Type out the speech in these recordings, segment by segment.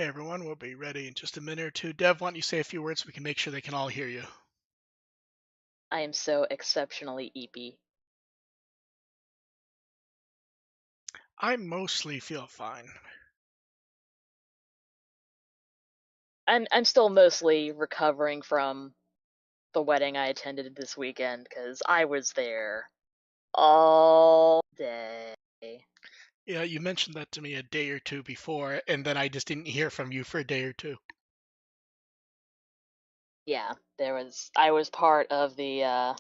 Hey everyone, we'll be ready in just a minute or two. Dev, why don't you say a few words so we can make sure they can all hear you? I am so exceptionally eepy. I mostly feel fine. I'm still mostly recovering from the wedding I attended this weekend because I was there all day. Yeah, you mentioned that to me a day or two before, and then I just didn't hear from you for a day or two. Yeah, I was part of the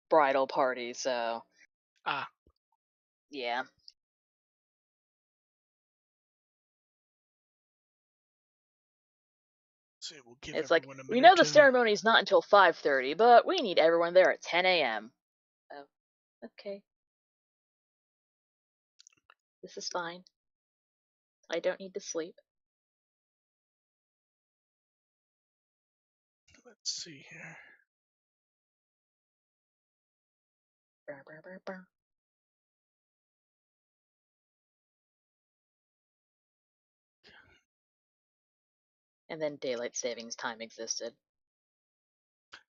bridal party, so Ah, yeah. so we'll give It's like everyone a we minute or know the two. ceremony's not until 5:30, but we need everyone there at 10 a.m. Oh, okay. This is fine. I don't need to sleep. Let's see here. Brr, brr, brr, brr. And then daylight savings time existed.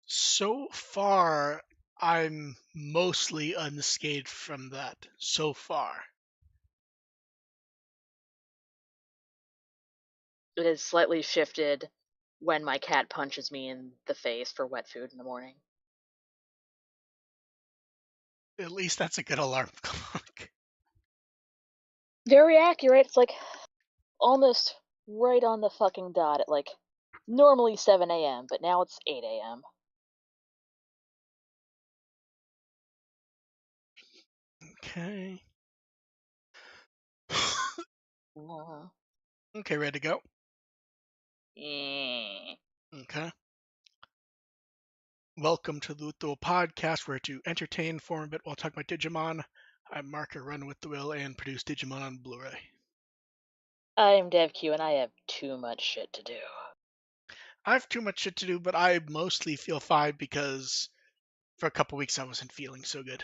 So far, I'm mostly unscathed from that. So far. It has slightly shifted when my cat punches me in the face for wet food in the morning. At least that's a good alarm clock. Very accurate. It's like almost right on the fucking dot at like normally 7 a.m., but now it's 8 a.m. Okay. Uh, Okay, ready to go? eh. Okay. Welcome to the Luthor Podcast, where to entertain, inform a bit while talking about Digimon. I'm Marker, run with the will, and produce Digimon on Blu-ray. I'm DevQ and I have too much shit to do. I have too much shit to do, but I mostly feel fine because for a couple weeks I wasn't feeling so good.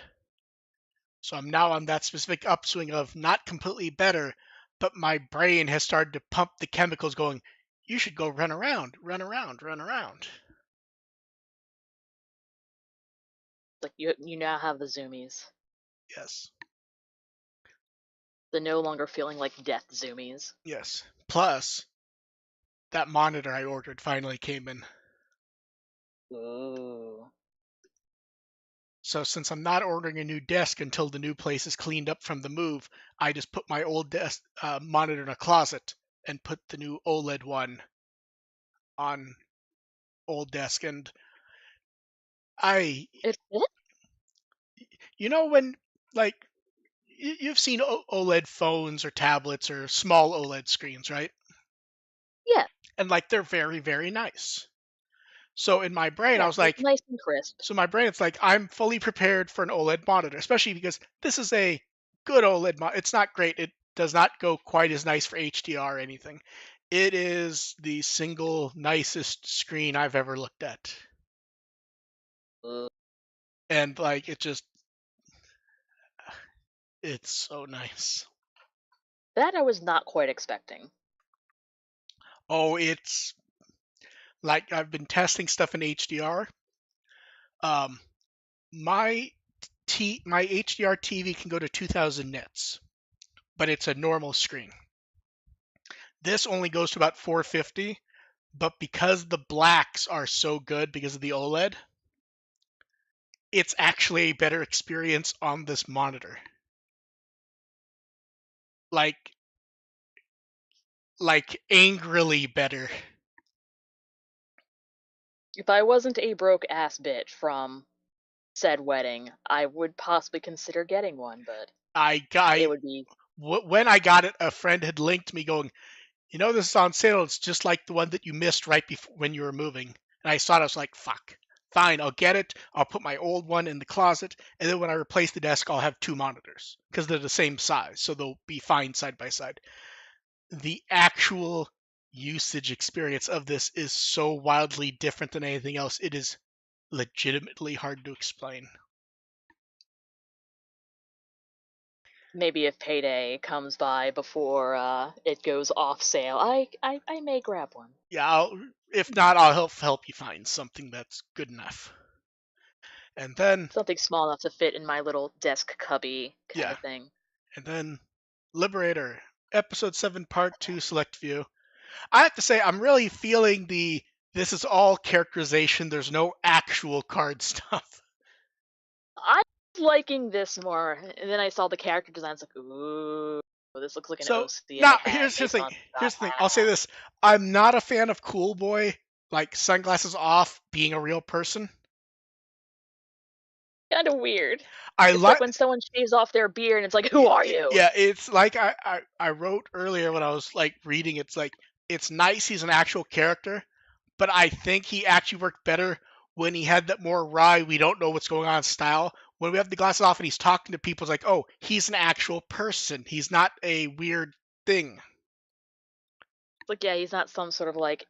So I'm now on that specific upswing of not completely better, but my brain has started to pump the chemicals going, you should go run around, run around, run around. Like you now have the zoomies. Yes, The no longer feeling like death zoomies. yes. Plus, that monitor I ordered finally came in. Ooh. So since I'm not ordering a new desk until the new place is cleaned up from the move, I just put my old desk monitor in a closet and put the new OLED one on old desk. And I, It fit? when like you've seen OLED phones or tablets or small OLED screens, right? Yeah. And like they're very, very nice. So in my brain, I Yeah. was like, Nice and crisp. so my brain, it's like I'm fully prepared for an OLED monitor, especially because this is a good OLED monitor. It's not great. It does not go quite as nice for HDR or anything. It is the single nicest screen I've ever looked at. Ooh. And like it's so nice. That I was not quite expecting. Oh, it's like I've been testing stuff in HDR. Um, my my HDR TV can go to 2000 nits, but it's a normal screen. This only goes to about 450, but because the blacks are so good because of the OLED, it's actually a better experience on this monitor. Like angrily better. If I wasn't a broke ass bitch from said wedding, I would possibly consider getting one, but I it I would be when I got it, a friend had linked me going, this is on sale. It's just like the one that you missed right before when you were moving. And I saw it. I was like, fuck. Fine, I'll get it. I'll put my old one in the closet, and then when I replace the desk, I'll have two monitors because they're the same size, so they'll be fine side by side. The actual usage experience of this is so wildly different than anything else. It is legitimately hard to explain. maybe if payday comes by before it goes off sale, I may grab one. Yeah, if not, I'll help you find something that's good enough. And then, Something small enough to fit in my little desk cubby kind yeah, of thing. and then Liberator, Episode 7, Part 2, Select View. I have to say, I'm really feeling this is all characterization, there's no actual card stuff. I'm liking this more. And then I saw the character design. It's like, ooh, this looks like an So, OC I now, had based on here's the thing, I'll say this. I'm not a fan of Cool Boy, like, sunglasses off, being a real person. kind of weird. I It's like like when someone shaves off their beard and it's like, who are you? yeah, it's like I wrote earlier when I was like reading. It's like it's nice he's an actual character, but I think he actually worked better when he had that more wry, we don't know what's going on style. When we have the glasses off and he's talking to people, it's like, oh, he's an actual person. He's not a weird thing. It's like, yeah, he's not some sort of like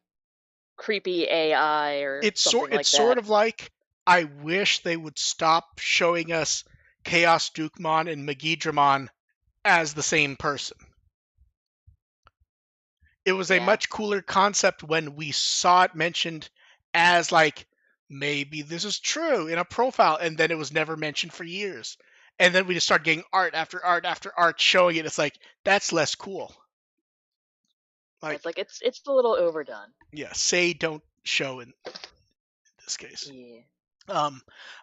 creepy AI or something It's like sort that. of like I wish they would stop showing us Chaos Dukemon and Megidramon as the same person. It was a Yeah. much cooler concept when we saw it mentioned as like maybe this is true in a profile, and then it was never mentioned for years. And then we just start getting art after art after art showing it. It's like that's less cool. It's Like, like it's a little overdone. yeah, say don't show in this case. Yeah. Um,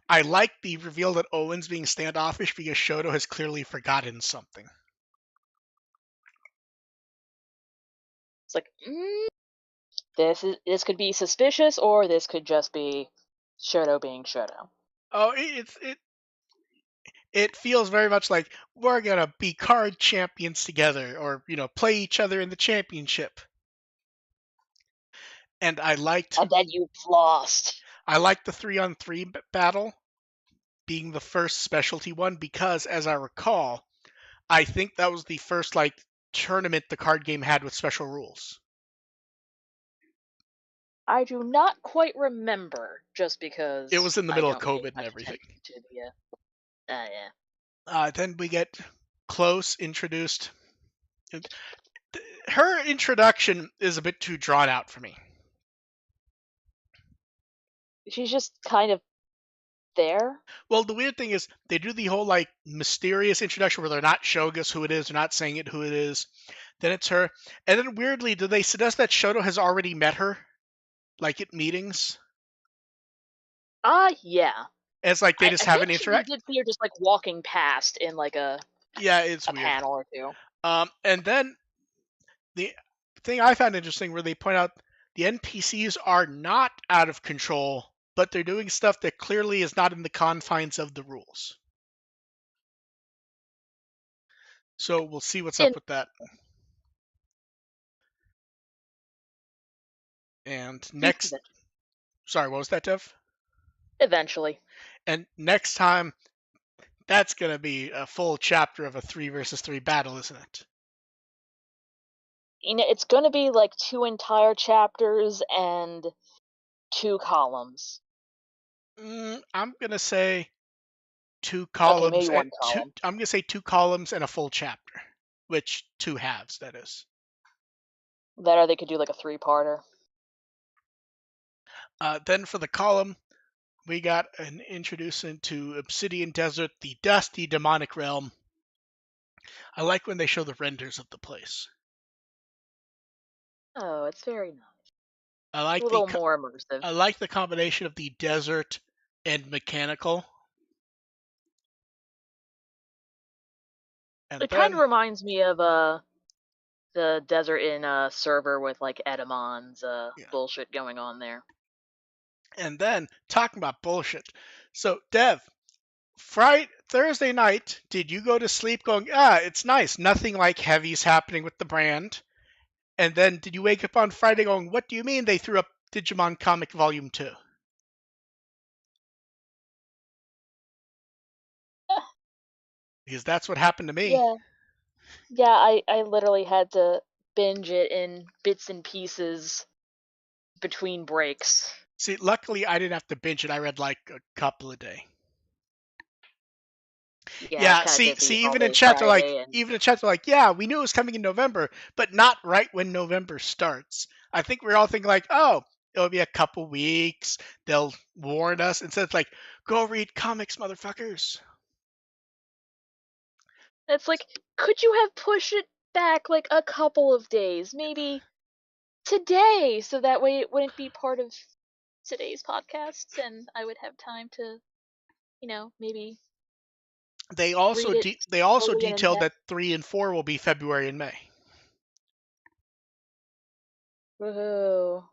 I like the reveal that Owen's being standoffish because Shoto has clearly forgotten something. It's like, this could be suspicious or this could just be Shoto being Shoto. Oh, it feels very much like we're gonna be card champions together, or play each other in the championship. And And then you've lost. I liked the 3-on-3 battle being the first specialty one because, as I recall, I think that was the first like tournament the card game had with special rules. I do not quite remember, just It because was in the I middle of don't pay COVID and much everything. attention to the. Yeah. Then we get Close introduced. Her introduction is a bit too drawn out for me. She's just kind of there. Well, the weird thing is they do the whole like mysterious introduction where they're not showing us who it is, they're not saying it who it is. Then it's her, and then weirdly, do they suggest that Shoto has already met her, like at meetings? Yeah. It's like they just I think haven't we interact. did see her just like walking past in like Yeah, it's a weird. panel or two. And then the thing I found interesting where they point out the NPCs are not out of control, but they're doing stuff that clearly is not in the confines of the rules. So we'll see what's And up with that. And next, sorry, what was that, Dev? eventually, And next time, that's going to be a full chapter of a 3 versus 3 battle, isn't it? it's going to be like 2 entire chapters and 2 columns. I'm going to say two Okay, columns maybe and one two. column. I'm going to say 2 columns and a full chapter, which 2 halves, that is. That or they could do like a 3-parter. Then for the column, we got an introduction to Obsidian Desert, the dusty demonic realm. I like when they show the renders of the place. Oh, it's very nice. I A like the little more immersive. I like the combination of the desert and mechanical. And It kind of then reminds me of the desert in server with like Edamon's yeah, bullshit going on there. and then talking about bullshit. So Dev, Friday Thursday night, did you go to sleep going, it's nice, nothing like heavy's happening with the brand? And then did you wake up on Friday going, what do you mean they threw up Digimon Comic Volume 2? Because that's what happened to me. Yeah, yeah. I literally had to binge it in bits and pieces between breaks. See, luckily I didn't have to binge it. I read like a couple a day. Yeah, Yeah, kind of busy see, all day Friday, and even in chat, they're like, yeah, we knew it was coming in November, but not right when November starts. I think we're all thinking like, oh, it'll be a couple weeks. They'll warn us. Instead, it's like, go read comics, motherfuckers. it's like, could you have pushed it back like a couple of days, maybe today, so that way it wouldn't be part of today's podcasts, and I would have time to, maybe read it They also slowly and in detailed depth. that 3 and 4 will be February and May. Woohoo!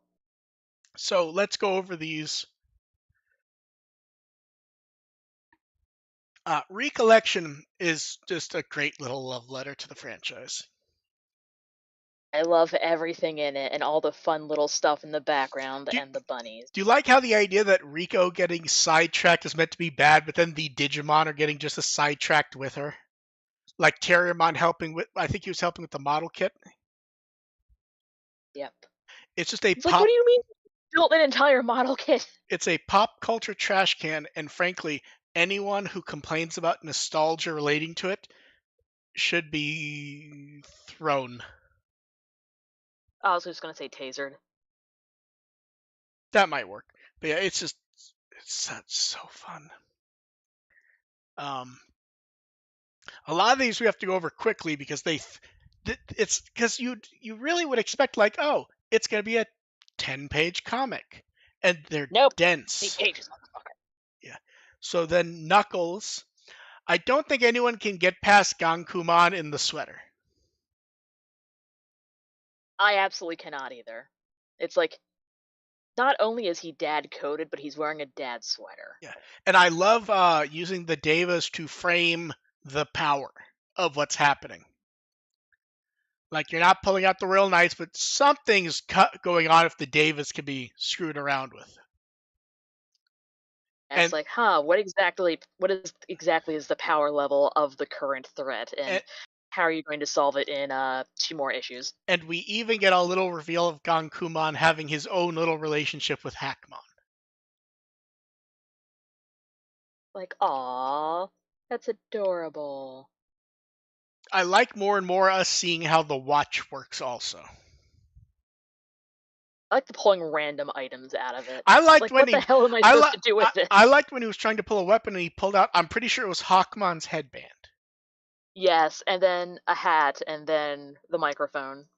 So let's go over these. Recollection is just a great little love letter to the franchise. I love everything in it and all the fun little stuff in the background Do, and the bunnies. do you like how the idea that Rico getting sidetracked is meant to be bad, but then the Digimon are getting just as sidetracked with her? Like Terriermon helping with, I think he was helping with the model kit. Yep. It's just a It's like, what pop. do you mean built an entire model kit? It's a pop culture trash can, and frankly, anyone who complains about nostalgia relating to it should be thrown. I was just gonna say tasered. That might work, but yeah, it's so fun. Um, a lot of these we have to go over quickly because it's because you really would expect like, oh, it's gonna be a 10-page comic, and they're Nope. 8 dense. pages, motherfucker. Yeah. So then Knuckles, I don't think anyone can get past Gankuman in the sweater. I absolutely cannot either. It's like, not only is he dad coded, but he's wearing a dad sweater. Yeah, and I love using the Devas to frame the power of what's happening. Like you're not pulling out the real knights, but something's going on if the Devas can be screwed around with. And it's And, like, what is exactly is the power level of the current threat, and and how are you going to solve it in 2 more issues? and we even get a little reveal of Gankuman having his own little relationship with Hackmon. Like, aw, that's adorable. I like more and more us seeing how the watch works also. I like the pulling random items out of it. I It's liked like, when what the he hell am I supposed to do with I this? liked when he was trying to pull a weapon and he pulled out, I'm pretty sure it was Hawkmon's headband. Yes, and then a hat, and then the microphone.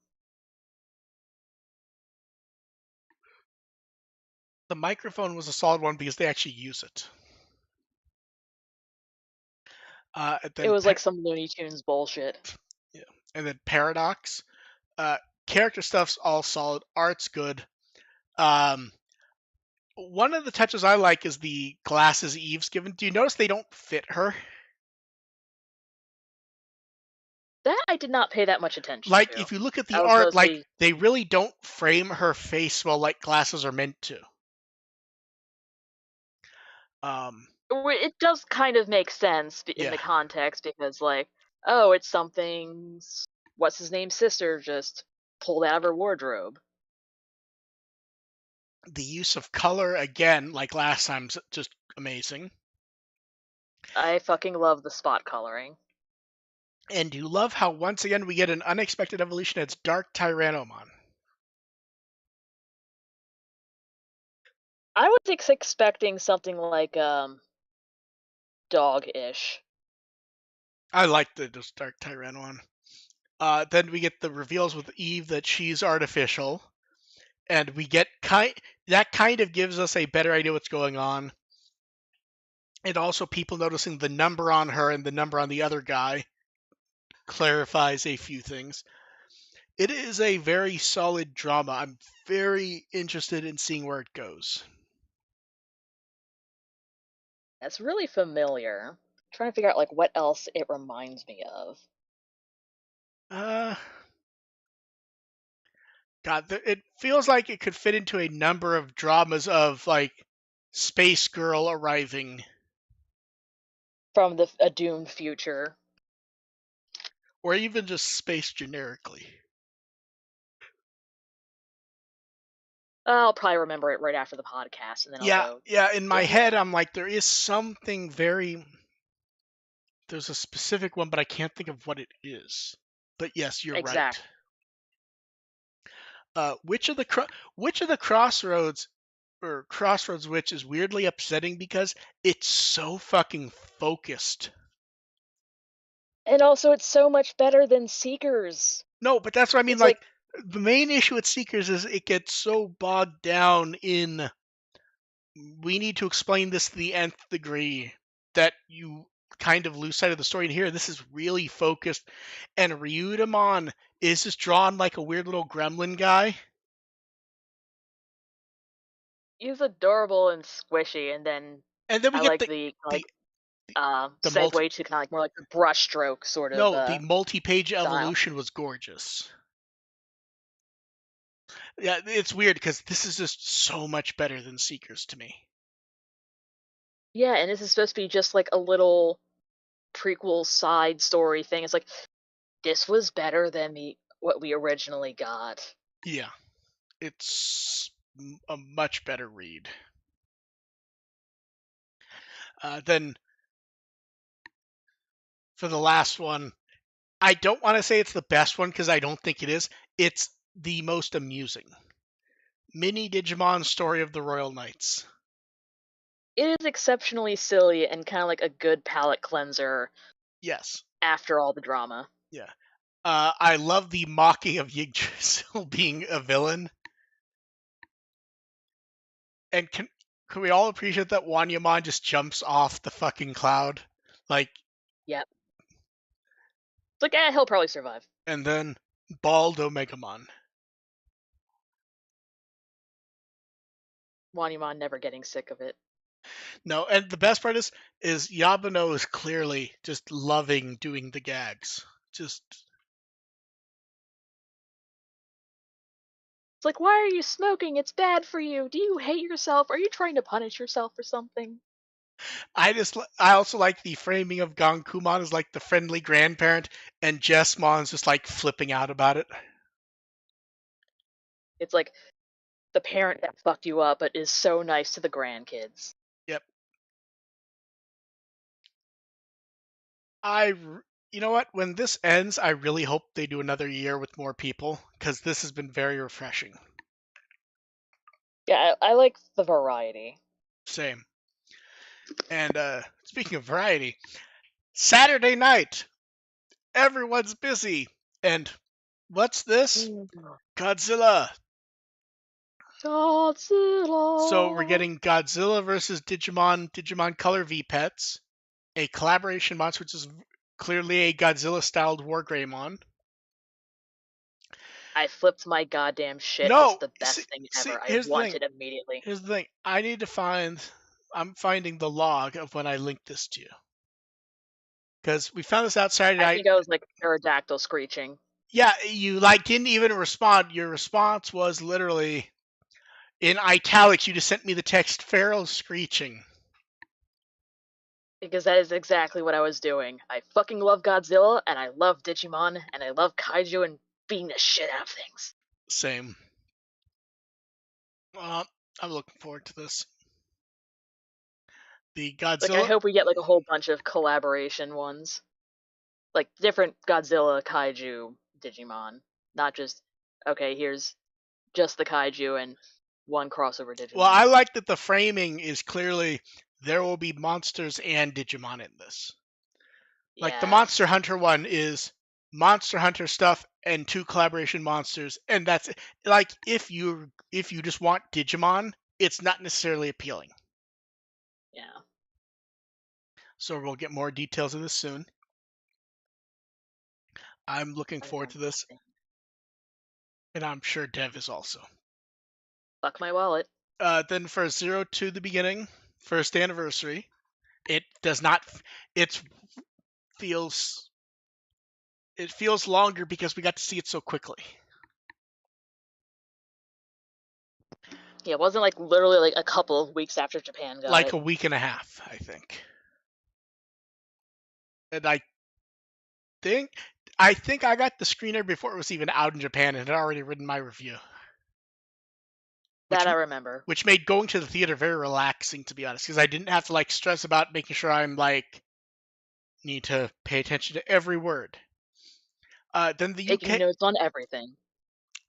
The microphone was a solid one because they actually use it. And It then was like some Looney Tunes bullshit. yeah, and then Paradox. Uh, Character stuff's all solid. Art's good. Um, one of the touches I like is the glasses Eve's given. Do you notice they don't fit her? That I did not pay that much attention Like to. if you look at the I was art, like mostly they really don't frame her face well, like glasses are meant to. Um, it does kind of make sense in yeah, the context, because like, oh, it's something what's his name sister just pulled out of her wardrobe. the use of color again, like last time's just amazing. I fucking love the spot coloring. And you love how once again we get an unexpected evolution. It's Dark Tyrannomon. I was expecting something like dog-ish. I like the just Dark Tyrannomon. Then we get the reveals with Eve that she's artificial, and we get that kind of gives us a better idea what's going on. And also, people noticing the number on her and the number on the other guy clarifies a few things. It is a very solid drama. I'm very interested in seeing where it goes. That's really familiar. I'm trying to figure out like what else it reminds me of. Uh, God, it feels like it could fit into a number of dramas of like Space Girl arriving, From a doomed future. or even just space generically. I'll probably remember it right after the podcast, and then I'll Yeah, go yeah. In my dig it head, up. I'm like, there is something very There's a specific one, but I can't think of what it is. But yes, you're right. Exact. Which of the crossroads or crossroads which is weirdly upsetting because it's so fucking focused. And also, it's so much better than Seekers. No, but that's what I mean. It's Like like, the main issue with Seekers is it gets so bogged down in we need to explain this to the nth degree that you kind of lose sight of the story. And here, this is really focused, and Ryudamon is just drawn like a weird little gremlin guy. he's adorable and squishy, and then And then we I get like the, the the multi segue to kind of like more like the brushstroke sort of, no the multi-page style. evolution was gorgeous. Yeah, it's weird because this is just so much better than Seekers to me. Yeah, and this is supposed to be just like a little prequel side story thing. It's like, this was better than what we originally got. Yeah, it's a much better read. Then for the last one, I don't want to say it's the best one because I don't think it is. It's the most amusing. Mini Digimon Story of the Royal Knights. It is exceptionally silly and kind of like a good palate cleanser Yes. after all the drama. Yeah. I love the mocking of Yggdrasil being a villain. And can we all appreciate that Wanyamon just jumps off the fucking cloud? Like, Yep. It's like, he'll probably survive. and then Bald Omegamon. Wanyamon never getting sick of it. No, and the best part is Yabano is clearly just loving doing the gags. Just It's like, why are you smoking? It's bad for you. Do you hate yourself? Are you trying to punish yourself for something? I also like the framing of Gonkumon as like the friendly grandparent, and Jessmon's just like flipping out about it. It's like the parent that fucked you up but is so nice to the grandkids. Yep. I you know what? When this ends, I really hope they do another year with more people because this has been very refreshing. Yeah, I like the variety. Same. And speaking of variety, Saturday night, everyone's busy. And what's this? Godzilla. So we're Godzilla. getting Godzilla versus Digimon Color V Pets, a collaboration monster which is clearly a Godzilla-styled War Greymon. I flipped my goddamn shit. It's No, the see, best thing see, ever. I here's the want thing. it immediately. Here's the thing. I need to find. I'm finding the log of when I linked this to you because we found this out Saturday I night. think I was like pterodactyl screeching. Yeah, you like didn't even respond. Your response was literally in italics. You just sent me the text "Pharaoh screeching." Because that is exactly what I was doing. I fucking love Godzilla, and I love Digimon, and I love Kaiju and beating the shit out of things. Same. I'm looking forward to this. The Like, I Godzilla. hope we get like a whole bunch of collaboration ones. Like, different Godzilla, Kaiju, Digimon. Not just, okay, here's just the Kaiju and one crossover Well, Digimon. I like that the framing is clearly there will be monsters and Digimon in this. Like the Monster Yes. Hunter one is Monster Hunter stuff and two collaboration monsters, and that's it. Like if you just want Digimon, it's not necessarily appealing. Yeah. So we'll get more details of this soon. I'm looking forward to this, and I'm sure Dev is also. Fuck my wallet. Then for Zero to the Beginning, first anniversary, it does not. It feels it feels longer because we got to see it so quickly. Yeah, it wasn't like literally like a couple of weeks after Japan got Like it. a week and a half, I think. And think I think I got the screener before it was even out in Japan and had already written my review. Which That I remember. which made going to the theater very relaxing, to be honest, because I didn't have to like stress about making sure I'm like Need to pay attention to every word. Then the Taking UK, notes on everything.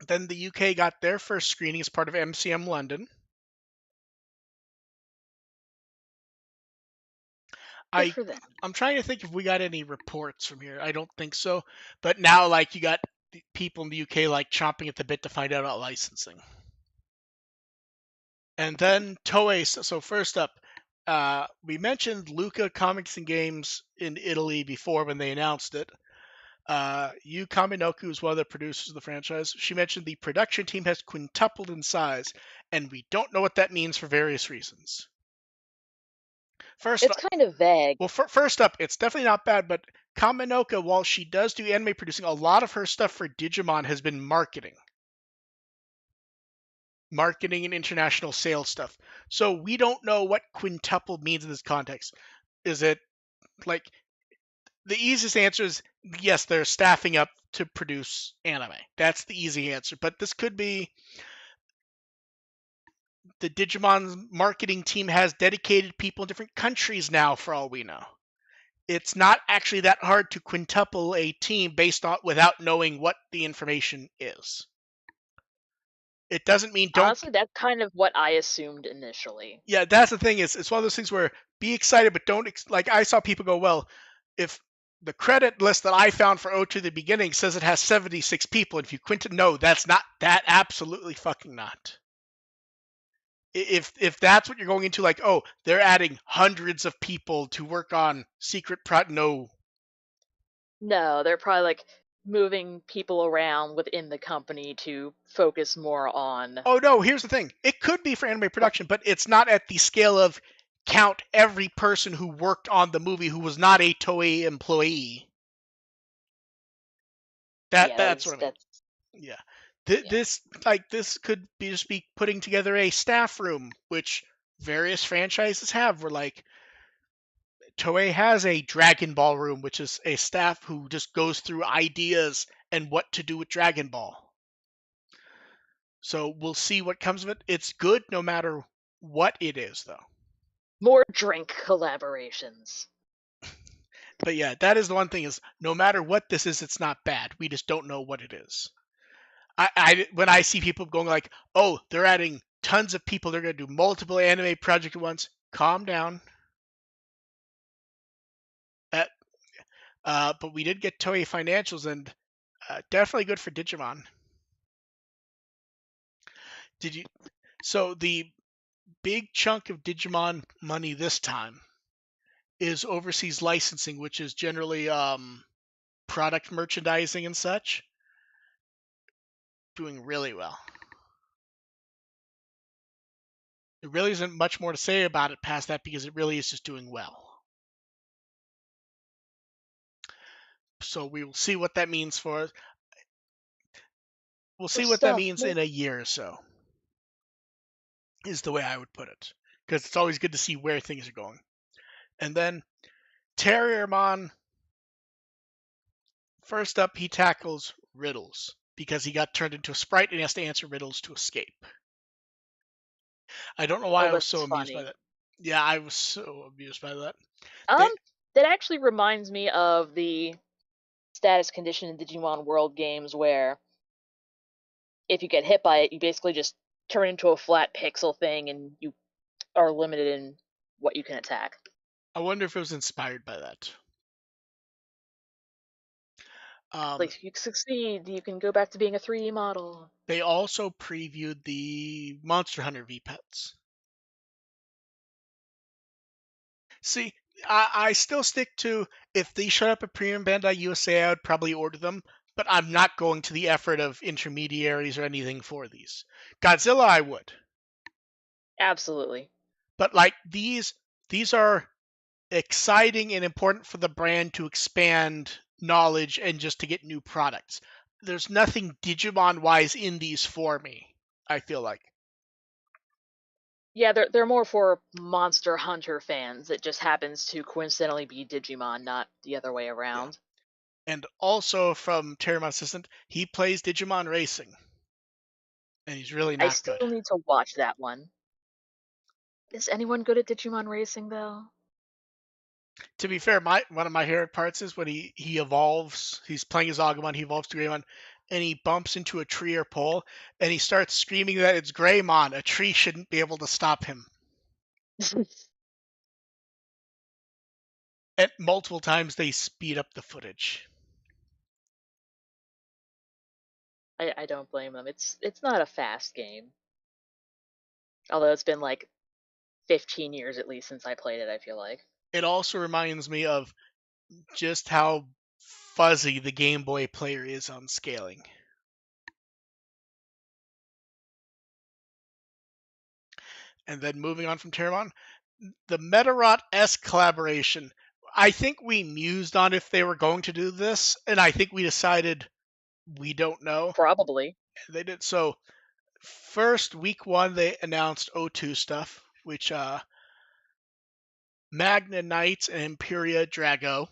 then the UK got their first screening as part of MCM London. Good I for them. I'm trying to think if we got any reports from here. I don't think so. But now, like, you got people in the UK like chomping at the bit to find out about licensing. And then Toei. So first up, we mentioned Luca Comics and Games in Italy before when they announced it. Yu Kaminoku is one of the producers of the franchise. She mentioned the production team has quintupled in size, and we don't know what that means for various reasons. First, It's kind of vague. well, first up, it's definitely not bad, but Kaminoka, while she does do anime producing, a lot of her stuff for Digimon has been marketing and international sales stuff. So we don't know what quintuple means in this context. Is it like the easiest answer is yes, they're staffing up to produce anime. That's the easy answer. But this could be the Digimon marketing team has dedicated people in different countries now, for all we know. It's not actually that hard to quintuple a team based on without knowing what the information is. It doesn't mean don't. Honestly, that's kind of what I assumed initially. Yeah, that's the thing. Is it's one of those things where be excited, but don't like. I saw people go, well, if the credit list that I found for O2 at the beginning says it has 76 people, and if you quint, no, that's not. That absolutely fucking not. If that's what you're going into, like, oh, they're adding hundreds of people to work on secret no. No, they're probably like moving people around within the company to focus more on. Oh no, here's the thing. It could be for anime production, but it's not at the scale of count every person who worked on the movie who was not a Toei employee. Yeah, That's what I mean. that's Yeah. yeah. This could be just be putting together a staff room, which various franchises have. Where like Toei has a Dragon Ball room, which is a staff who just goes through ideas and what to do with Dragon Ball. So we'll see what comes of it. It's good no matter what it is, though. More drink collaborations. But yeah, that is the one thing is no matter what this is, it's not bad. We just don't know what it is. When I see people going like, oh, they're adding tons of people, they're going to do multiple anime projects at once. Calm down. Uh, but we did get Toei financials and definitely good for Digimon. Did you? So the big chunk of Digimon money this time is overseas licensing, which is generally product merchandising and such. Doing really well. There really isn't much more to say about it past that because it really is just doing well. So we will see what that means for. We'll Good see what that stuff. means in a year or so. Is the way I would put it, because it's always good to see where things are going. And then Terriermon, first up, he tackles riddles because he got turned into a sprite and he has to answer riddles to escape. I don't know why Oh, I was so that's amused by funny. that. Yeah, I was so amused by that. Um, They, that actually reminds me of the status condition in Digimon World games where if you get hit by it, you basically just turn into a flat pixel thing and you are limited in what you can attack. I wonder if it was inspired by that. Um, Like, you succeed, you can go back to being a 3D model. they also previewed the Monster Hunter V Pets. See, I still stick to if they showed up at Premium Bandai USA, I would probably order them, but I'm not going to the effort of intermediaries or anything for these. Godzilla, I would, Absolutely. but like these are exciting and important for the brand to expand knowledge and just to get new products. There's nothing Digimon wise in these for me. I feel like. Yeah, they're more for Monster Hunter fans. It just happens to coincidentally be Digimon, not the other way Yeah. around. And also from Terramon Assistant, he plays Digimon Racing, and he's really I not good. still need to watch that one. Is anyone good at Digimon Racing though? To be fair, one of my favorite parts is when he evolves. He's playing as Agumon. He evolves to Greymon, and he bumps into a tree or pole, and he starts screaming that it's Greymon. A tree shouldn't be able to stop him. And multiple times they speed up the footage. I don't blame them. It's not a fast game. Although it's been like 15 years at least since I played it, I feel like. It also reminds me of just how fuzzy the Game Boy player is on scaling. And then moving on from Terramon, the Medarot S collaboration. I think we mused on if they were going to do this, and I think we decided we don't know. Probably. They did so. First week one, they announced O2 stuff, which Magna Knights and Imperia Drago.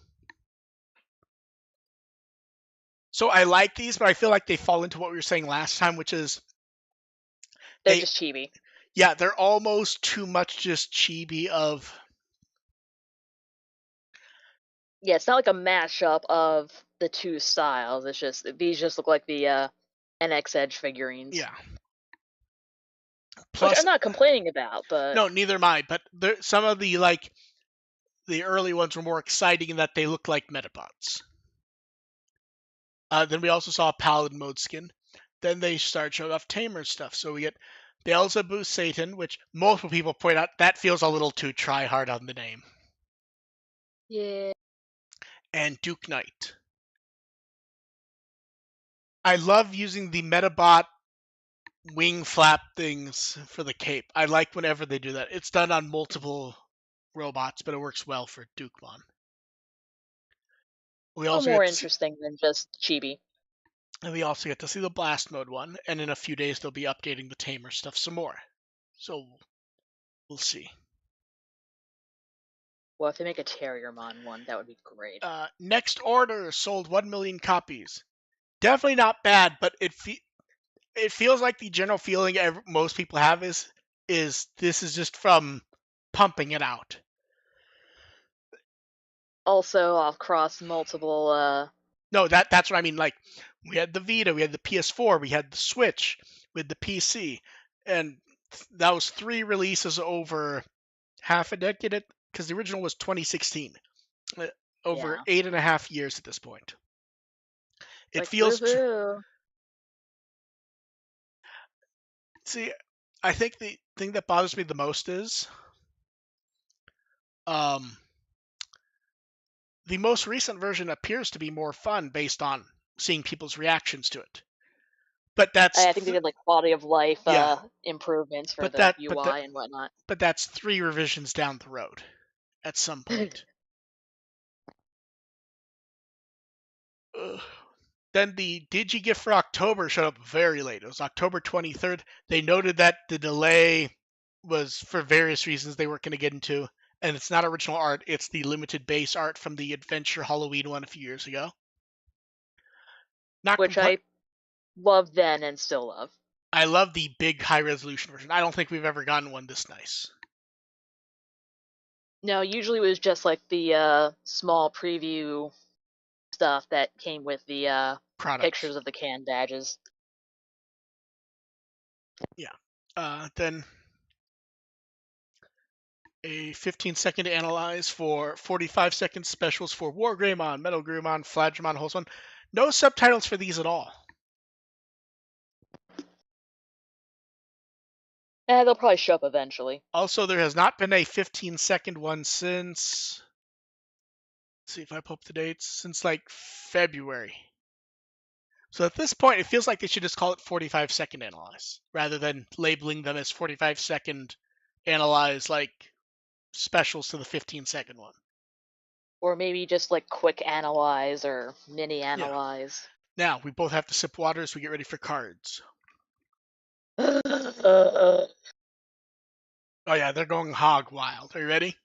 So I like these, but I feel like they fall into what we were saying last time, which is They're they, just chibi. yeah, they're almost too much just chibi of. Yeah, it's not like a mashup of the two styles. It's just these just look like the NX Edge figurines, Yeah. which I'm Plus, not complaining about, but no, neither am I. But some of the early ones were more exciting in that they look like Metabots. Then we also saw a Paladin mode skin. Then they start showing off Tamer stuff. So we get Beelzebub Satan, which multiple people point out that feels a little too try hard on the name, yeah. and Duke Knight. I love using the Metabot wing flap things for the cape. I like whenever they do that. It's done on multiple robots, but it works well for Dukemon. We A little also more get to see, interesting than just chibi. and we also get to see the blast mode one, and in a few days they'll be updating the Tamer stuff some more. So we'll see. Well, if they make a Terriermon one, that would be great. Next Order sold 1 million copies. Definitely not bad, but it feels like the general feeling most people have is this is just from pumping it out. Also, across multiple. No, that's what I mean. Like we had the Vita, we had the PS4, we had the Switch, with the PC, and that was 3 releases over half a decade. Because the original was 2016, over Yeah. 8.5 years at this point. It Like, feels. woohoo. See, I think the thing that bothers me the most is um, the most recent version appears to be more fun based on seeing people's reactions to it. But I think they did like quality of life yeah, improvements for but the that but that UI and whatnot. but that's 3 revisions down the road at some point. Ugh. Then the DigiGift for October showed up very late. It was October 23rd. They noted that the delay was for various reasons they weren't going to get into, and it's not original art. It's the limited base art from the Adventure Halloween one a few years ago. Not Which compl- I loved then and still love. I love the big high resolution version. I don't think we've ever gotten one this nice. No, usually it was just like the small preview stuff that came with the Products. pictures of the can badges. Yeah. Then a 15-second analyze for 45-second specials for War Greymon, Metal Greymon, Flagramon, Holzmon. No subtitles for these at all. They'll probably show up eventually. Also, there has not been a 15-second one since. Let's see if I pull up the dates. Since like February. So at this point, it feels like they should just call it 45-second analyze rather than labeling them as 45-second analyze like specials to the 15-second one. Or maybe just like quick analyze or mini Yeah. analyze. Now, we both have to sip water as we get ready for cards. I Oh, yeah, they're going hog wild. Are you ready?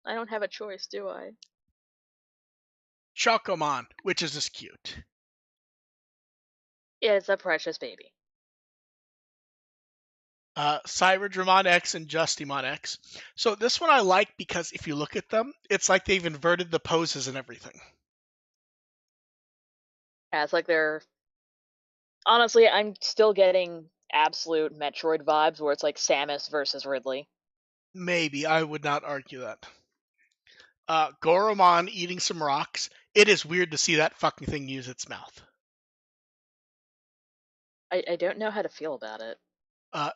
don't have a choice, do I? Chocomon, which is just cute. Yeah, it's a precious baby. Cyberdramon X and Justimon X. So this one I like because if you look at them, it's like they've inverted the poses and everything. Yeah, it's like they're honestly, I'm still getting absolute Metroid vibes where it's like Samus versus Ridley. Maybe, I would not argue that. Goromon eating some rocks. It is weird to see that fucking thing use its mouth. I don't know how to feel about it.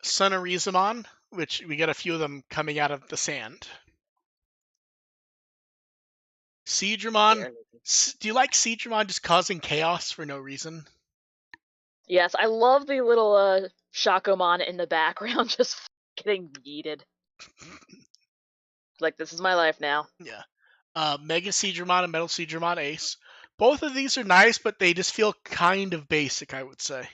Sonorizamon, which we get a few of them coming out of the sand. Seedramon. Barely. Do you like Seedramon just causing chaos for no reason? Yes, I love the little Shakomon in the background just getting yeeted. Like, this is my life now. Yeah. Mega Seedramon and Metal Seedramon Ace. Both of these are nice, but they just feel kind of basic, I would say.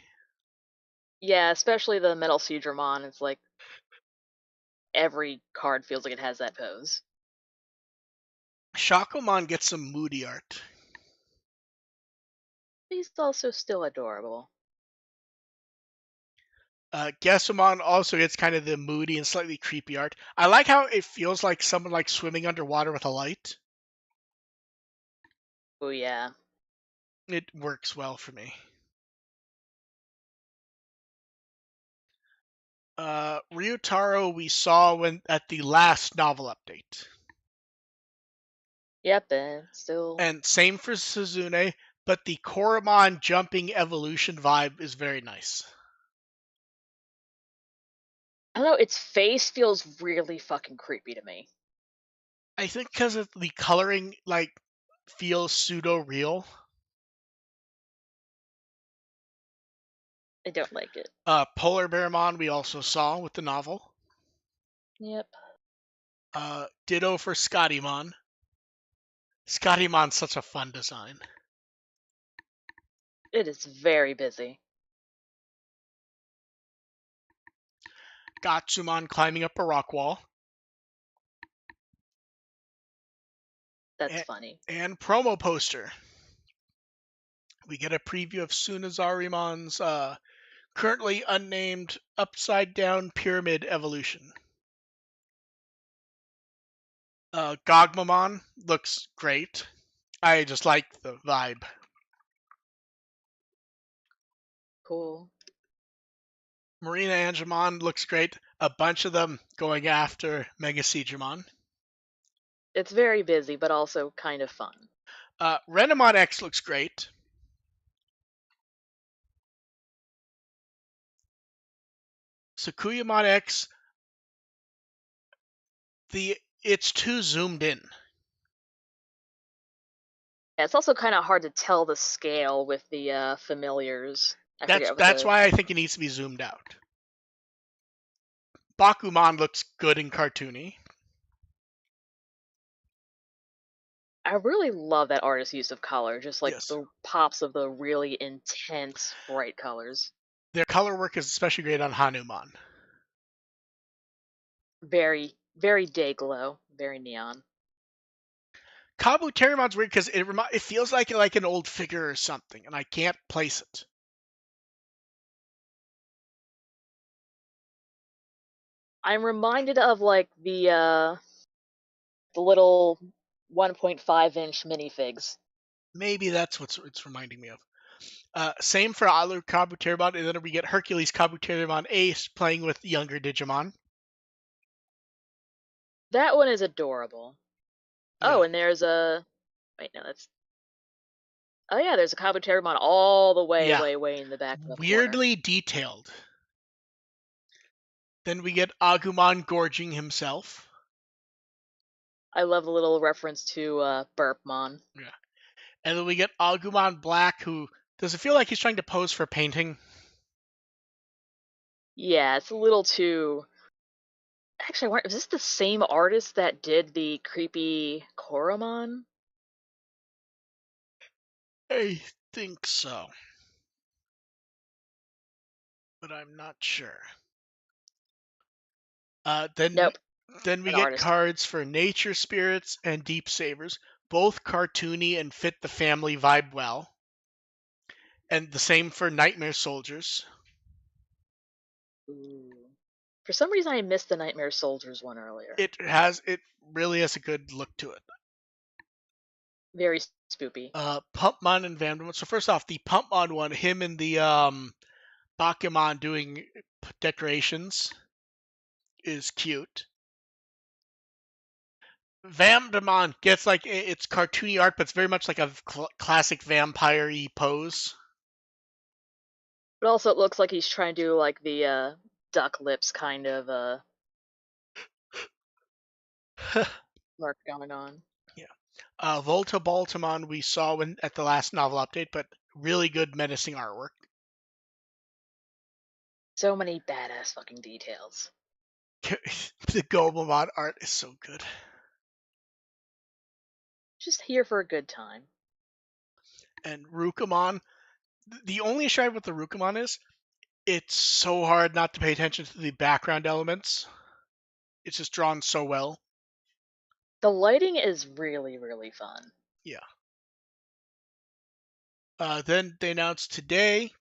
Yeah, especially the Metal Seedramon. It's like every card feels like it has that pose. Shakomon gets some moody art. He's also still adorable. Gessamon also gets kind of the moody and slightly creepy art. I like how it feels like someone like swimming underwater with a light. Oh yeah. It works well for me. Ryutaro we saw when at the last novel update. Yep, and still. And same for Suzune, but the Koromon jumping evolution vibe is very nice. I don't know, its face feels really fucking creepy to me. I think because the coloring like feels pseudo real. I don't like it. Polar Bearmon we also saw with the novel. Yep. Ditto for Scottymon. Scottymon's such a fun design. It is very busy. Gatsumon climbing up a rock wall. That's And, funny. and promo poster. We get a preview of Sunazarimon's currently unnamed upside down pyramid evolution. Gogmamon looks great. I just like the vibe. Cool. Marina Angemon looks great. A bunch of them going after Mega Seedramon. It's very busy, but also kind of fun. Renamon X looks great. Sakuyamon X, it's too zoomed in. Yeah, it's also kind of hard to tell the scale with the familiars. I forget what That's the. why I think it needs to be zoomed out. Bakumon looks good and cartoony. I really love that artist's use of color, just like Yes. the pops of the really intense bright colors. Their color work is especially great on Hanumon. Very, very day glow, very neon. Kabuterimon's weird because it feels like an old figure or something, and I can't place it. I'm reminded of like the little 1.5-inch minifigs. Maybe that's what it's reminding me of. Same for Alu Kabuterimon, and then we get Hercules Kabuterimon Ace playing with younger Digimon. That one is adorable. Yeah. Oh, and there's a wait, no, that's oh yeah, there's a Kabuterimon all the way, Yeah. way in the back left corner. Weirdly detailed. Then we get Agumon gorging himself. I love the little reference to Burpmon. Yeah. And then we get Agumon Black, who does it feel like he's trying to pose for painting? Yeah, it's a little too. Actually, is this the same artist that did the creepy Koromon? I think so, but I'm not sure. Then Nope, then we an get artist. cards for Nature Spirits and Deep Savers, both cartoony and fit the family vibe well. And the same for Nightmare Soldiers. Ooh. For some reason, I missed the Nightmare Soldiers one earlier. It really has a good look to it. Very spoopy. Pumpmon and Vandermon. So first off, the Pumpmon one, him and the Bakemon doing decorations is cute. Vamdemon gets like it's cartoony art, but it's very much like a classic vampire-y pose. But also, it looks like he's trying to do like the duck lips kind of mark going on. Yeah. Volta Baltamon we saw when at the last novel update, but really good menacing artwork. So many badass fucking details. The Gomamon art is so good. Just here for a good time. And Rukamon, the only issue with the Rukamon is it's so hard not to pay attention to the background elements. It's just drawn so well. The lighting is really, really fun. Yeah. Then they announced today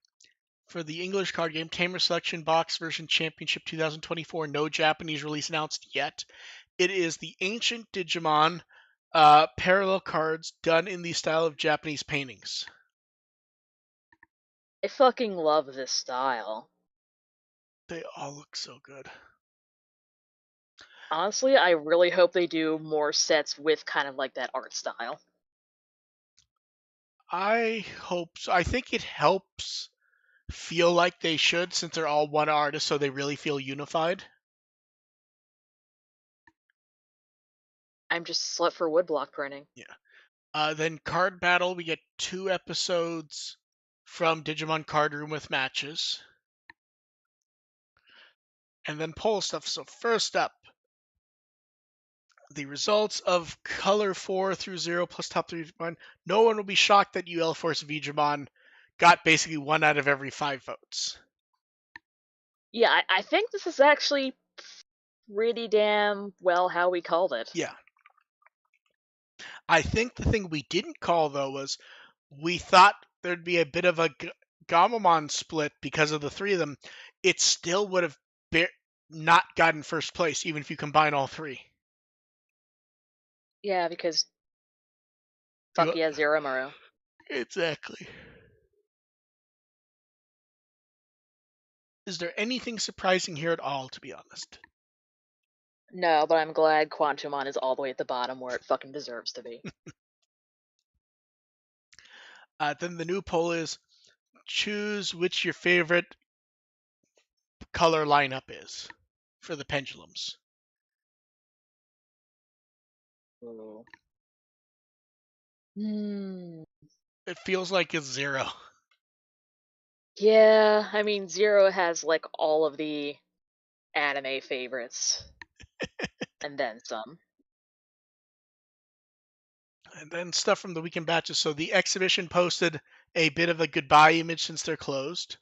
for the English card game Tamer Selection Box Version Championship 2024. No Japanese release announced yet. It is the ancient Digimon parallel cards done in the style of Japanese paintings. I fucking love this style. They all look so good. Honestly, I really hope they do more sets with kind of like that art style. I hope so. I think it helps feel like they should since they're all one artist, so they really feel unified. I'm just slut for woodblock printing. Yeah. Then Card Battle, we get 2 episodes from Digimon Card Room with matches. And then poll stuff. So first up, the results of Color 4 through 0 plus top 3 Digimon. No one will be shocked that UL Force Digimon got basically 1 out of every 5 votes. Yeah, I think this is actually pretty damn well how we called it. Yeah. I think the thing we didn't call, though, was we thought there'd be a bit of a Gamamon split because of the 3 of them. It still would have not gotten first place, even if you combine all 3. Yeah, because fuck yeah, Zero. Exactly. Is there anything surprising here at all, to be honest? No, but I'm glad Quantumon is all the way at the bottom where it fucking deserves to be. Then the new poll is choose which your favorite color lineup is for the pendulums. Ooh. Hmm. It feels like it's 0. Yeah, I mean, Zero has like all of the anime favorites. And then some. And then stuff from the weekend batches. So the exhibition posted a bit of a goodbye image since they're closed.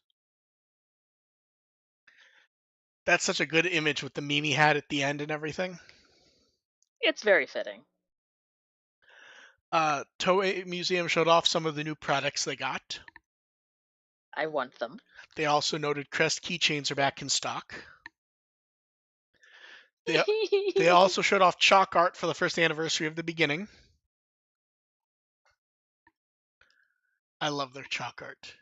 That's such a good image with the Mimi hat at the end and everything. It's very fitting. Toei Museum showed off some of the new products they got. I want them. They also noted Crest keychains are back in stock. They also showed off chalk art for the first anniversary of the beginning. I love their chalk art.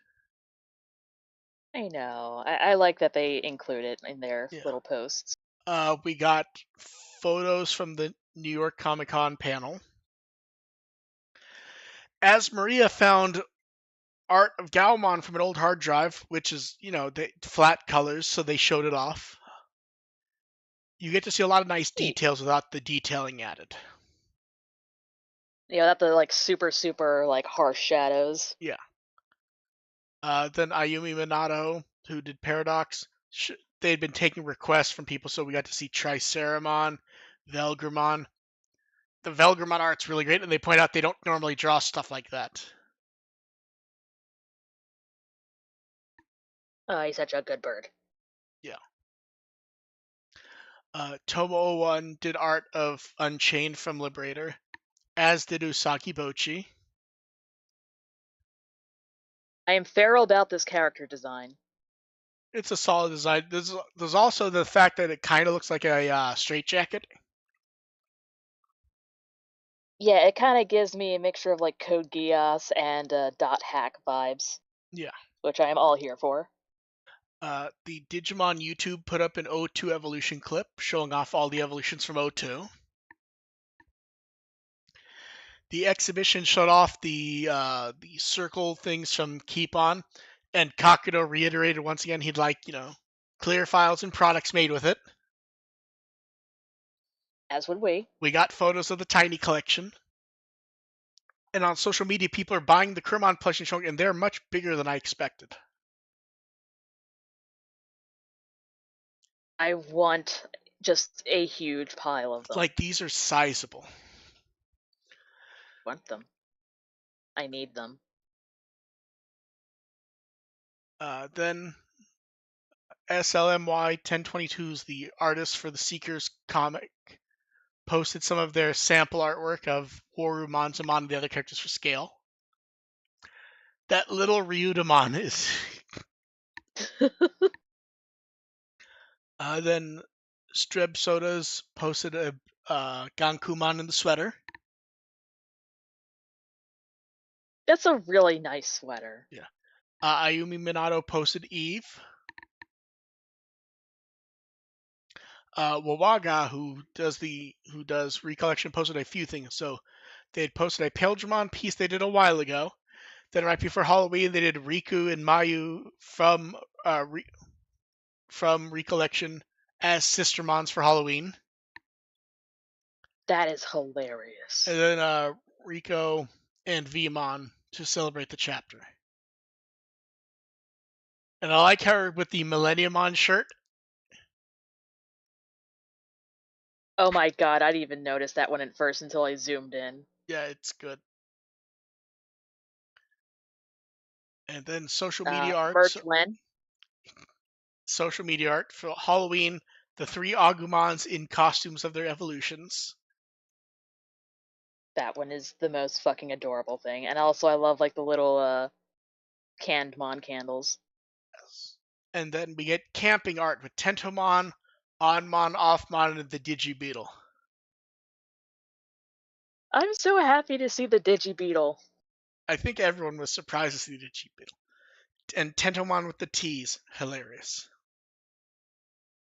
I know. I like that they include it in their Yeah. little posts. We got photos from the New York Comic Con panel. As Maria found art of Gaomon from an old hard drive, which is, the flat colors, so they showed it off. You get to see a lot of nice Neat. details without the detailing added. Yeah, that the like super like harsh shadows. Yeah. Then Ayumi Minato, who did Paradox, they'd been taking requests from people, so we got to see Triceramon, Velgramon. The Velgramon art's really great, and they point out they don't normally draw stuff like that. He's such a good bird. Yeah. Tomo01 did art of Unchained from Liberator, as did Usagi Bochi. I am feral about this character design. It's a solid design. There's also the fact that it kind of looks like a straitjacket. Yeah, it kind of gives me a mixture of like Code Geass and Dot Hack vibes, Yeah. which I am all here for. The Digimon YouTube put up an O2 evolution clip showing off all the evolutions from O2. The exhibition showed off the circle things from Keep On, and Kakuto reiterated once again he'd like clear files and products made with it. As would we. We got photos of the tiny collection, and on social media people are buying the Kermon plush and showing, and they're much bigger than I expected. I want just a huge pile of them. Like these are sizable. Want them. I need them. Then SLMY 1022 is the artist for the Seekers comic. Posted some of their sample artwork of Woru, Manzamon, and the other characters for scale. That little Ryudamon is. Then Streb Sodas posted a Gankumon in the sweater. That's a really nice sweater. Yeah. Ayumi Minato posted Eve. Wawaga, who does Recollection, posted a few things. So they had posted a Paildramon piece they did a while ago. Then right before Halloween, they did Riku and Mayu from Recollection as Sistermons for Halloween. That is hilarious. And then Rico and Vmon to celebrate the chapter. And I like her with the Millenniumon shirt. Oh my god, I didn't even notice that one at first until I zoomed in. Yeah, it's good. And then social media art. Merch when? Social media art for Halloween. The three Agumons in costumes of their evolutions. That one is the most fucking adorable thing. And also I love like the little canned Mon candles. And then we get camping art with Tentomon, Onmon, Offmon, and the Digibeetle. I'm so happy to see the Digibeetle. I think everyone was surprised to see the Digibeetle. And Tentomon with the T's. Hilarious.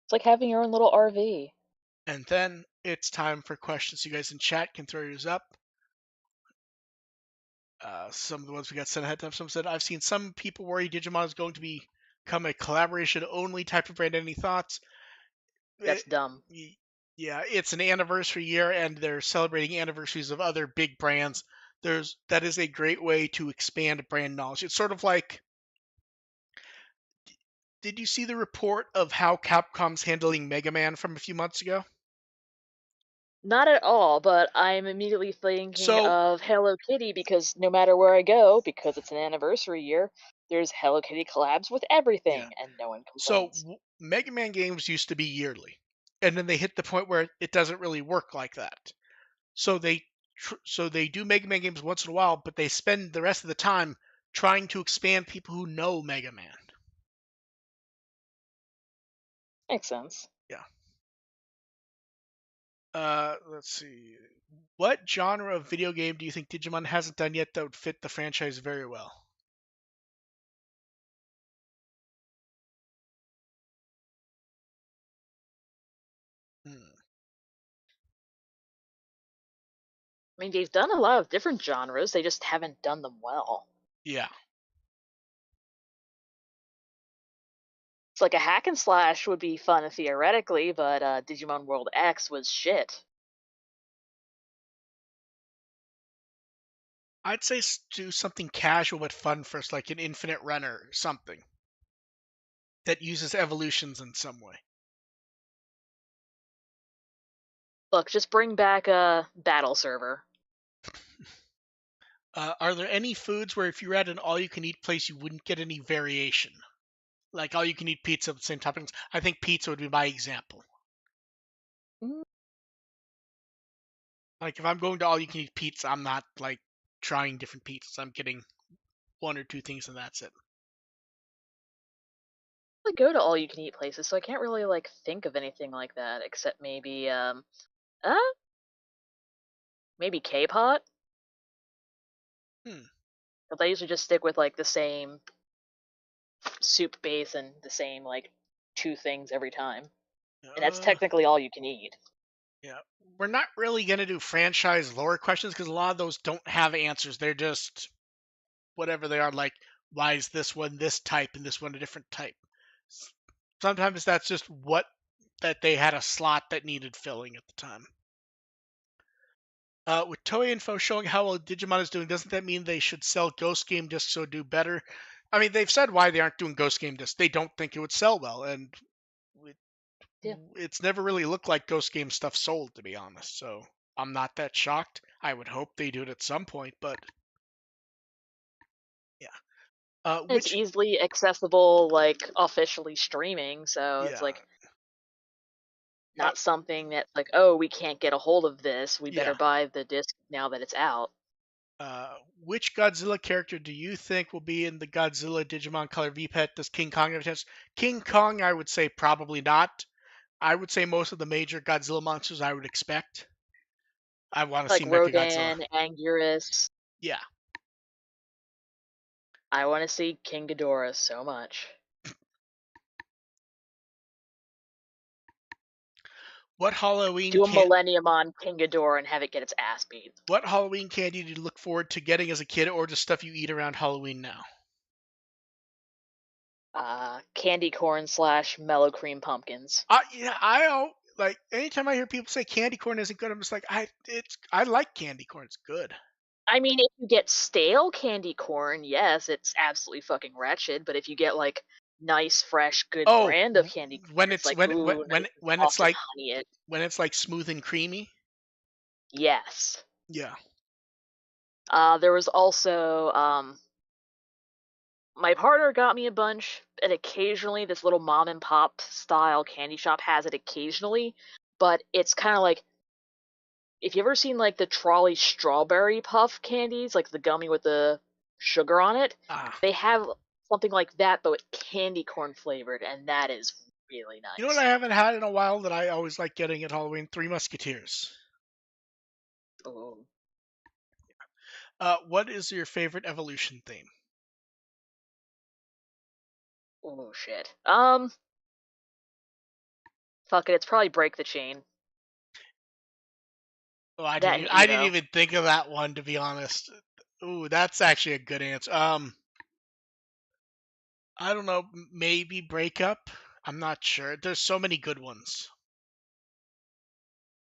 It's like having your own little RV. And then it's time for questions. You guys in chat can throw yours up. Some of the ones we got sent ahead of time. Some said, I've seen some people worry Digimon is going to become a collaboration only type of brand. Any thoughts? That's dumb. Yeah, it's an anniversary year, and they're celebrating anniversaries of other big brands. That is a great way to expand brand knowledge. It's sort of like, did you see the report of how Capcom's handling Mega Man from a few months ago? Not at all, but I'm immediately thinking So of Hello Kitty because no matter where I go, because it's an anniversary year, there's Hello Kitty collabs with yeah, everything, and no one so complains. Mega Man games used to be yearly, and then they hit the point where it doesn't really work like that. So they do Mega Man games once in a while, but they spend the rest of the time trying to expand people who know Mega Man. Makes sense. Yeah. Let's see. What genre of video game do you think Digimon hasn't done yet that would fit the franchise very well? Hmm. I mean, they've done a lot of different genres, they just haven't done them well. Yeah. It's like a hack and slash would be fun theoretically, but Digimon World X was shit. I'd say do something casual but fun first, like an Infinite Runner or something that uses evolutions in some way. Look, just bring back a battle server. Are there any foods where if you're at an all-you-can-eat place, you wouldn't get any variation? Like all-you-can-eat pizza with the same toppings? I think pizza would be my example. Mm, Like if I'm going to all-you-can-eat pizza, I'm not like trying different pizzas. I'm getting one or two things and that's it. really go to all you can eat places, so I can't really like think of anything like that except uh maybe K-pot. Hmm. But they usually just stick with like the same soup base and the same like two things every time. And that's Uh, technically all you can eat. yeah. We're not really gonna do franchise lore questions because a lot of those don't have answers. They're just whatever they are. Like, why is this one this type and this one a different type? Sometimes that's just what that they had a slot that needed filling at the time. With Toei Info showing how well Digimon is doing, doesn't that mean they should sell Ghost Game discs or do better? I mean, they've said why they aren't doing Ghost Game discs. They don't think it would sell well, and it, Yeah. it's never really looked like Ghost Game stuff sold, to be honest. So I'm not that shocked. I would hope they do it at some point, but yeah. It's Which, easily accessible, like officially streaming, so it's yeah, like uh, not something that's like, oh, we can't get a hold of this. We better yeah. buy the disc now that it's out. Which Godzilla character do you think will be in the Godzilla Digimon Color V-Pet? Does King Kong have a chance? King Kong, I would say probably not. I would say most of the major Godzilla monsters I would expect. I want to Like see Mechagodzilla. Rodan, Anguirus. Yeah. I want to see King Ghidorah so much. What Halloween Do a can Millennium on King Ghidorah and have it get its ass beat. what Halloween candy do you look forward to getting as a kid, or just stuff you eat around Halloween now? Candy corn slash mellow cream pumpkins. Yeah, I don't like anytime I hear people say candy corn isn't good. I'm just like I like candy corn. It's good. I mean, if you get stale candy corn, yes, it's absolutely fucking wretched. But if you get like nice, fresh, good Oh, brand of candy corn, when it's it's like ooh, nice and when it's soft and like honey. smooth and creamy. Yes. Yeah. There was also my partner got me a bunch, and occasionally this little mom and pop style candy shop has it occasionally, but it's kind of like if you ever seen like the trolley strawberry puff candies, like the gummy with the sugar on it, Ah. they have something like that but with candy corn flavored, and that is really You know what I nice. haven't had in a while that I always like getting at Halloween? Three Musketeers. Oh, What is your favorite evolution theme? oh shit. Fuck it, it's probably break the chain. Oh, That and I didn't Evo. even think of that one, to be honest. Ooh, that's actually a good answer. I don't know, maybe breakup. I'm not sure. There's so many good ones.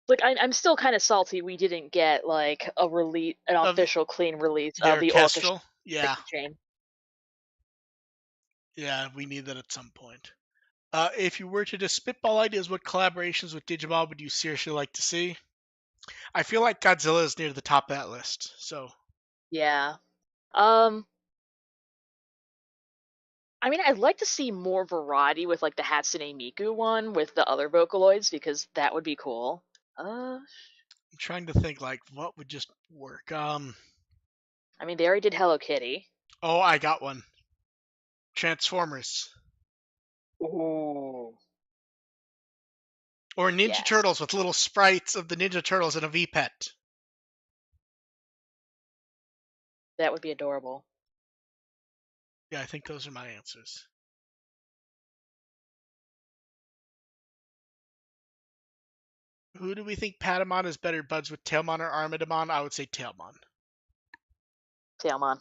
Like I'm still kind of salty we didn't get like an Of official clean release the of the orchestra orchestral, break yeah, the chain. yeah, we need that at some point. If you were to just spitball ideas, what collaborations with Digimon would you seriously like to see? I feel like Godzilla is near the top of that list. So, Yeah. Um, I mean, I'd like to see more variety with like the Hatsune Miku one with the other Vocaloids because that would be cool. Uh, I'm trying to think like what would just work. I mean, they already did Hello Kitty. Oh, I got one. Transformers Ooh. or Ninja Yes, Turtles with little sprites of the Ninja Turtles in a V pet. that would be adorable. Yeah, I think those are my answers. Who do we think Patamon is better buds with, Tailmon or Armadamon? I would say Tailmon. Tailmon.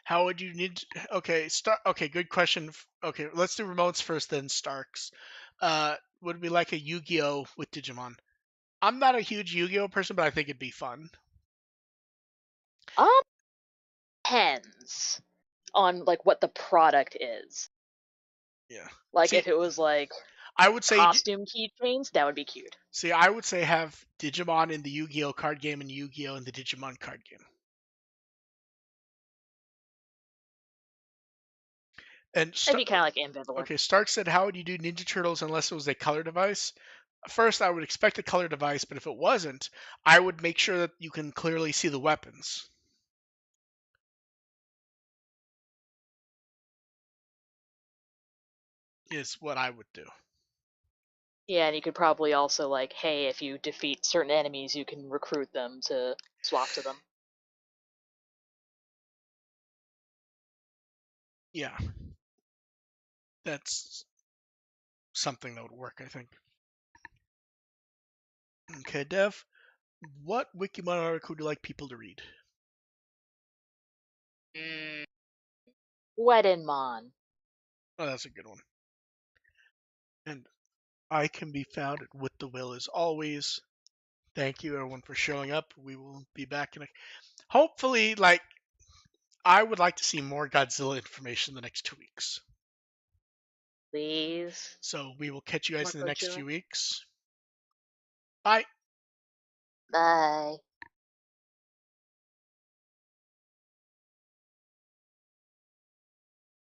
How would you need? Okay, start. Okay, good question. Okay, let's do remotes first, then Starks. Would we like a Yu-Gi-Oh with Digimon? I'm not a huge Yu-Gi-Oh person, but I think it'd be fun. Um, Depends on like what the product is. Yeah. Like See, if it was like I would say. costume keychains, that would be cute. See, I would say have Digimon in the Yu-Gi-Oh card game and Yu-Gi-Oh in the Digimon card game. And It'd be kind of like ambivalent. okay, Stark said, "How would you do Ninja Turtles unless it was a color device?" First, I would expect a color device, but if it wasn't, I would make sure that you can clearly see the weapons. is what I would do. Yeah, and you could probably also like, hey, if you defeat certain enemies, you can recruit them to swap to them. Yeah, that's something that would work, I think. Okay, Dev, what Wikimon article would you like people to read? Mm. Wedinmon. Oh, that's a good one. And I can be found at With the Will as always. Thank you everyone for showing up. We will be back in a hopefully like I would like to see more Godzilla information in the next 2 weeks. Please. So we will catch you guys More in the next Godzilla. few weeks. Bye. Bye.